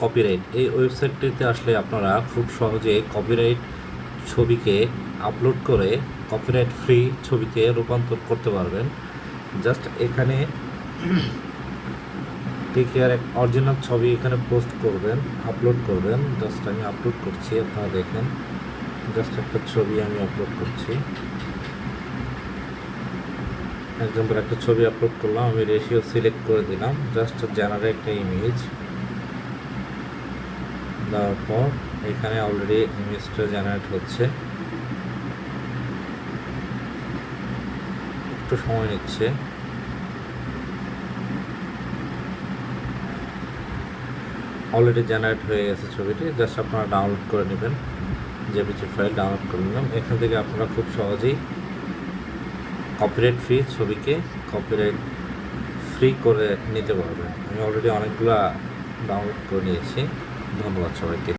Copyright এই ওয়েবসাইটটিতে আসলে আপনারা খুব সহজে কপিরাইট ছবিকে আপলোড করে কপিরাইট ফ্রি ছবিতে রূপান্তর করতে পারবেন। জাস্ট এখানে ঠিক এক অরিজিনাল ছবি এখানে পোস্ট করবেন, আপলোড করবেন। জাস্ট আমি আপলোড করছি, আপনারা দেখেন। জাস্ট একটা ছবি আমি আপলোড করছি। এক্সাম্পল একটা ছবি আপলোড করলাম, আমি রেশিও সিলেক্ট করে দিলাম। জাস্ট জেনারেট একটা ইমেজ দেওয়ার পর এখানে অলরেডি ইমেজটা জেনারেট হচ্ছে, একটু সময় নিচ্ছে। অলরেডি জেনারেট হয়ে গেছে ছবিটি। জাস্ট আপনারা ডাউনলোড করে নেবেন, জেপিজি ফাইল ডাউনলোড করে নিলাম। এখান থেকে আপনারা খুব সহজেই কপিরাইট ফ্রি ছবিকে কপিরাইট ফ্রি করে নিতে পারবেন। আমি অলরেডি অনেকগুলো ডাউনলোড করে নিয়েছি। ধন্যবাদ সবাইকে।